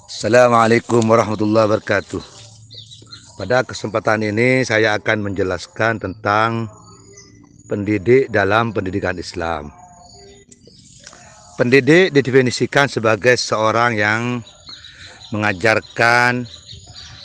Assalamualaikum warahmatullahi wabarakatuh. Pada kesempatan ini saya akan menjelaskan tentang pendidik dalam pendidikan Islam. Pendidik didefinisikan sebagai seorang yang mengajarkan,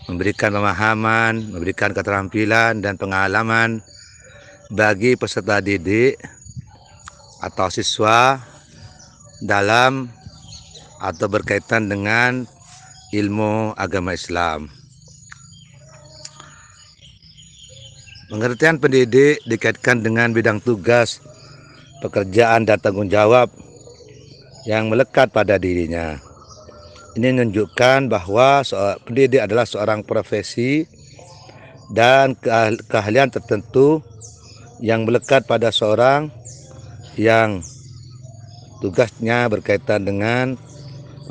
memberikan pemahaman, memberikan keterampilan dan pengalaman bagi peserta didik atau siswa dalam atau berkaitan dengan ilmu agama Islam. Pengertian pendidik dikaitkan dengan bidang tugas, pekerjaan dan tanggung jawab yang melekat pada dirinya. Ini menunjukkan bahwa pendidik adalah seorang profesi dan keahlian tertentu yang melekat pada seorang yang tugasnya berkaitan dengan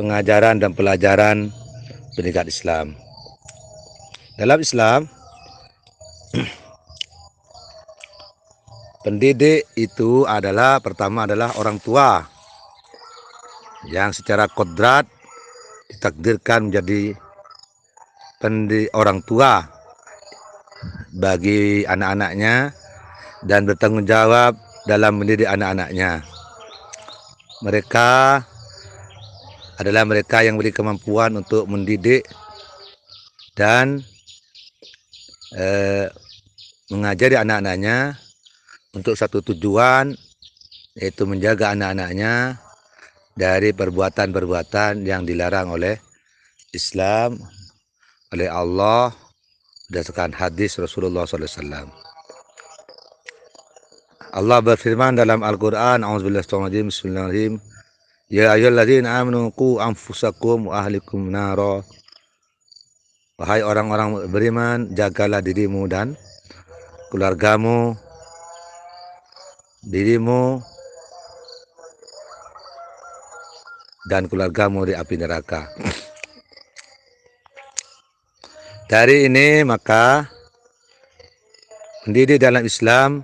pengajaran dan pelajaran pendidikan Islam. Dalam Islam, pendidik itu pertama adalah orang tua yang secara kodrat ditakdirkan menjadi orang tua bagi anak-anaknya dan bertanggung jawab dalam mendidik anak-anaknya. Mereka adalah mereka yang memiliki kemampuan untuk mendidik dan mengajari anak-anaknya untuk satu tujuan, yaitu menjaga anak-anaknya dari perbuatan-perbuatan yang dilarang oleh Islam, oleh Allah, berdasarkan hadis Rasulullah SAW. Allah berfirman dalam Al-Quran, A'udzubillahi Bismillahirrahmanirrahim, Ya ayyuhalladzina amanu qu anfusakum wa ahlikum nara. Wahai orang-orang beriman, jagalah dirimu dan keluargamu, dan keluargamu di api neraka. Dari ini maka pendidik dalam Islam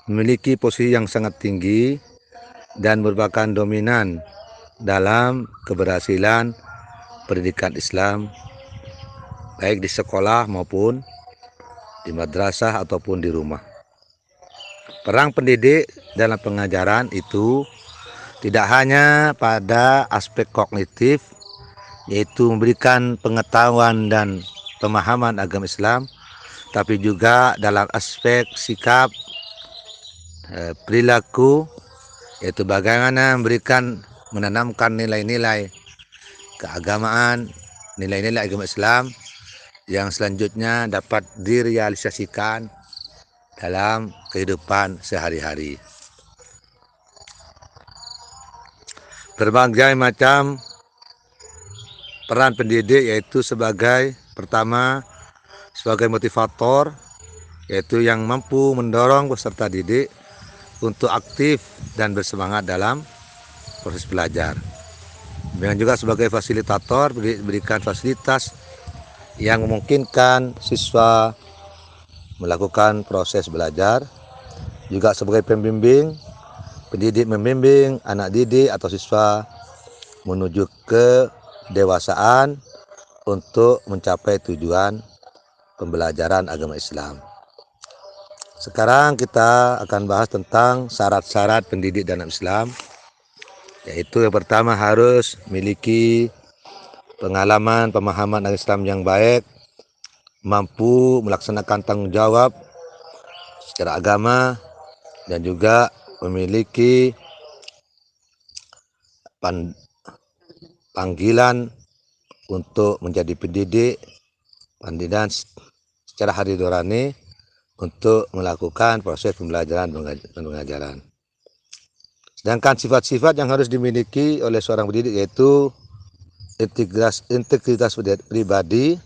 memiliki posisi yang sangat tinggi dan merupakan dominan dalam keberhasilan pendidikan Islam, baik di sekolah maupun di madrasah ataupun di rumah. Peran pendidik dalam pengajaran itu tidak hanya pada aspek kognitif, yaitu memberikan pengetahuan dan pemahaman agama Islam, tapi juga dalam aspek sikap, perilaku, yaitu bagaimana menanamkan nilai-nilai keagamaan, nilai-nilai agama Islam yang selanjutnya dapat direalisasikan dalam kehidupan sehari-hari. Berbagai macam peran pendidik, yaitu pertama sebagai motivator, yaitu yang mampu mendorong peserta didik untuk aktif dan bersemangat dalam proses belajar. Demikian juga sebagai fasilitator, berikan fasilitas yang memungkinkan siswa melakukan proses belajar. Juga sebagai pembimbing, pendidik membimbing anak didik atau siswa menuju ke dewasaan untuk mencapai tujuan pembelajaran agama Islam. Sekarang kita akan bahas tentang syarat-syarat pendidik dalam Islam, yaitu yang pertama harus memiliki pengalaman, pemahaman agama Islam yang baik, mampu melaksanakan tanggung jawab secara agama, dan juga memiliki panggilan untuk menjadi pendidik, pendidikan secara hari nurani untuk melakukan proses pembelajaran dan pengajaran. Sedangkan sifat-sifat yang harus dimiliki oleh seorang pendidik yaitu integritas pribadi,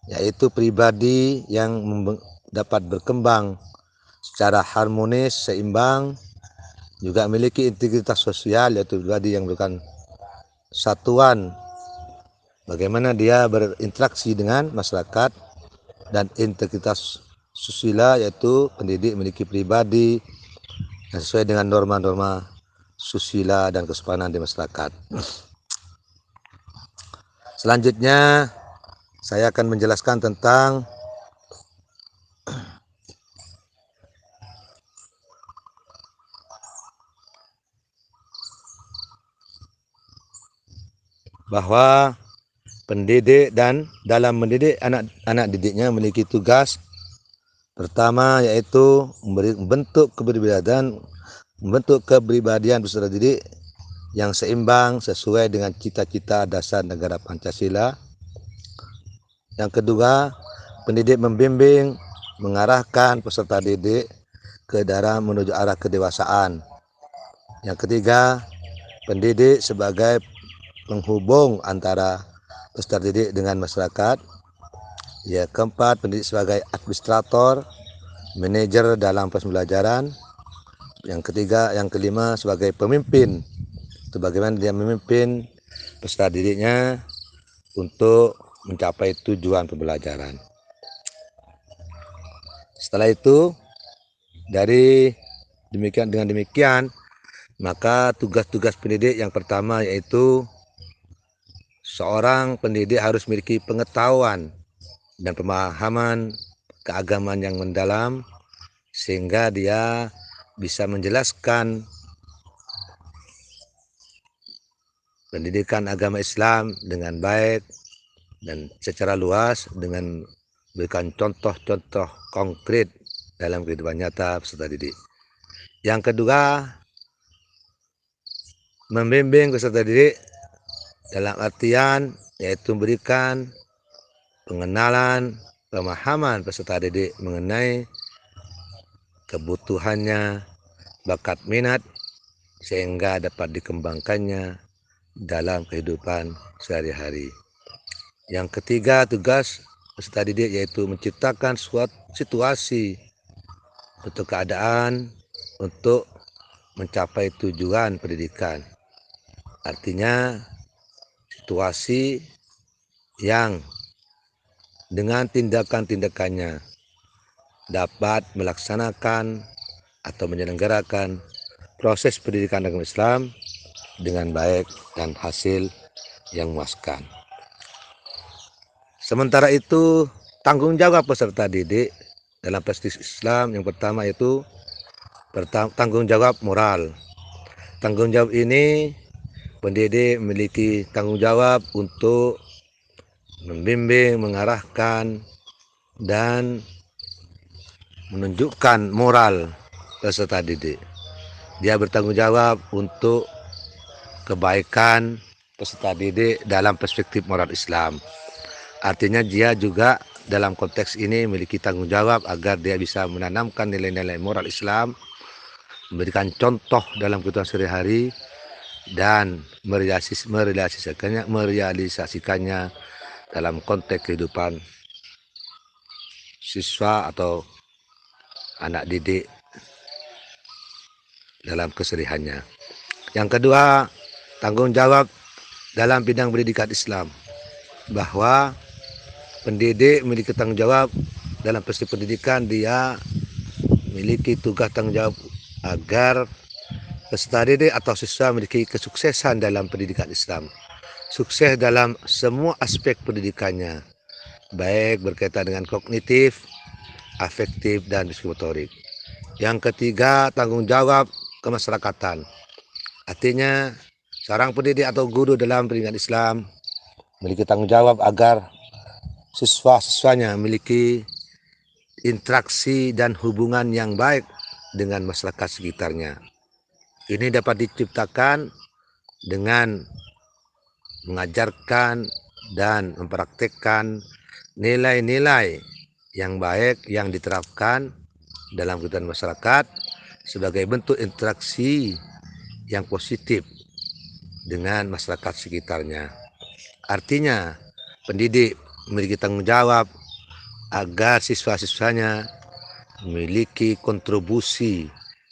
yaitu pribadi yang dapat berkembang secara harmonis, seimbang, juga memiliki integritas sosial, yaitu pribadi yang bukan satuan, bagaimana dia berinteraksi dengan masyarakat, dan integritas susila, yaitu pendidik memiliki pribadi yang sesuai dengan norma-norma susila dan kesopanan di masyarakat. Selanjutnya saya akan menjelaskan tentang bahwa pendidik dan dalam mendidik anak didiknya memiliki tugas pertama, yaitu membentuk kepribadian peserta didik yang seimbang sesuai dengan cita-cita dasar negara Pancasila. Yang kedua, pendidik membimbing, mengarahkan peserta didik menuju arah kedewasaan. Yang ketiga, pendidik sebagai penghubung antara peserta didik dengan masyarakat. Yang keempat, pendidik sebagai administrator, manajer dalam proses pembelajaran. Yang kelima sebagai pemimpin. Itu bagaimana dia memimpin peserta didiknya untuk mencapai tujuan pembelajaran. Setelah itu, dengan demikian, maka tugas-tugas pendidik yang pertama yaitu seorang pendidik harus memiliki pengetahuan dan pemahaman keagamaan yang mendalam sehingga dia bisa menjelaskan pendidikan agama Islam dengan baik dan secara luas dengan memberikan contoh-contoh konkret dalam kehidupan nyata peserta didik. Yang kedua, membimbing peserta didik dalam artian yaitu memberikan pengenalan, pemahaman peserta didik mengenai kebutuhannya, bakat minat, sehingga dapat dikembangkannya dalam kehidupan sehari-hari. Yang ketiga, tugas peserta didik yaitu menciptakan suatu situasi atau keadaan untuk mencapai tujuan pendidikan. Artinya situasi yang dengan tindakan-tindakannya dapat melaksanakan atau menyelenggarakan proses pendidikan agama Islam dengan baik dan hasil yang memuaskan. Sementara itu, tanggung jawab peserta didik dalam perspektif Islam yang pertama yaitu tanggung jawab moral. Tanggung jawab ini pendidik memiliki tanggung jawab untuk membimbing, mengarahkan, dan menunjukkan moral peserta didik. Dia bertanggung jawab untuk kebaikan peserta didik dalam perspektif moral Islam. Artinya dia juga dalam konteks ini memiliki tanggung jawab agar dia bisa menanamkan nilai-nilai moral Islam, memberikan contoh dalam kehidupan sehari-hari, dan merealisasikannya dalam konteks kehidupan siswa atau anak didik dalam kesehariannya. Yang kedua, tanggung jawab dalam bidang pendidikan Islam, bahwa pendidik memiliki tanggung jawab dalam perspektif pendidikan. Dia memiliki tugas tanggung jawab agar peserta didik atau siswa memiliki kesuksesan dalam pendidikan Islam, sukses dalam semua aspek pendidikannya, baik berkaitan dengan kognitif, afektif, dan psikomotorik. Yang ketiga, tanggung jawab kemasyarakatan. Artinya seorang pendidik atau guru dalam pendidikan Islam memiliki tanggung jawab agar siswa-siswanya memiliki interaksi dan hubungan yang baik dengan masyarakat sekitarnya. Ini dapat diciptakan dengan mengajarkan dan mempraktikkan nilai-nilai yang baik yang diterapkan dalam kehidupan masyarakat sebagai bentuk interaksi yang positif dengan masyarakat sekitarnya. Artinya, pendidik memiliki tanggung jawab agar siswa-siswanya memiliki kontribusi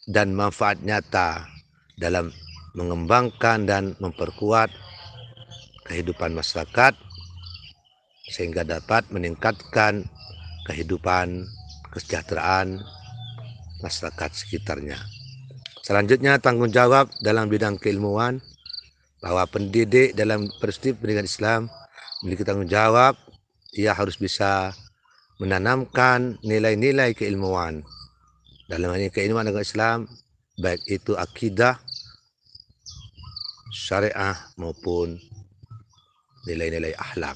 dan manfaat nyata dalam mengembangkan dan memperkuat kehidupan masyarakat sehingga dapat meningkatkan kehidupan kesejahteraan masyarakat sekitarnya. Selanjutnya, tanggung jawab dalam bidang keilmuan, bahwa pendidik dalam perspektif pendidikan Islam memiliki tanggung jawab. Ia harus bisa menanamkan nilai-nilai keilmuan. Dalam hal ini keilmuan agama Islam, baik itu akidah, syariah maupun nilai-nilai akhlak.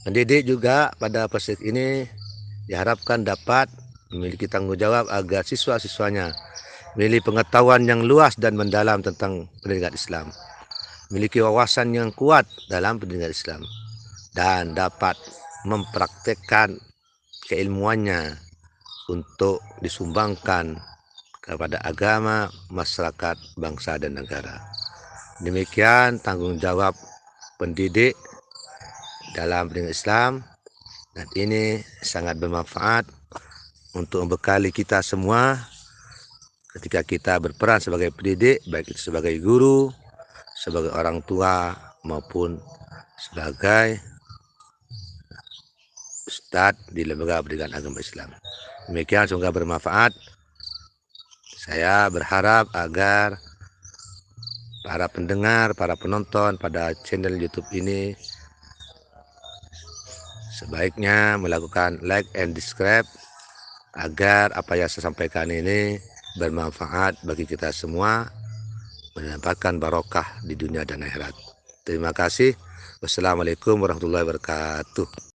Pendidik juga pada proses ini diharapkan dapat memiliki tanggung jawab agar siswa-siswanya memiliki pengetahuan yang luas dan mendalam tentang pendidikan Islam, memiliki wawasan yang kuat dalam pendidikan Islam, dan dapat mempraktekkan keilmuannya untuk disumbangkan kepada agama, masyarakat, bangsa, dan negara. Demikian tanggung jawab pendidik dalam pendidikan Islam, dan ini sangat bermanfaat untuk membekali kita semua ketika kita berperan sebagai pendidik, baik itu sebagai guru, sebagai orang tua, maupun sebagai ustadz di lembaga pendidikan agama Islam. Demikian, semoga bermanfaat. Saya berharap agar para pendengar, para penonton pada channel YouTube ini sebaiknya melakukan like and subscribe agar apa yang saya sampaikan ini bermanfaat bagi kita semua, mendapatkan barokah di dunia dan akhirat. Terima kasih. Wassalamualaikum warahmatullahi wabarakatuh.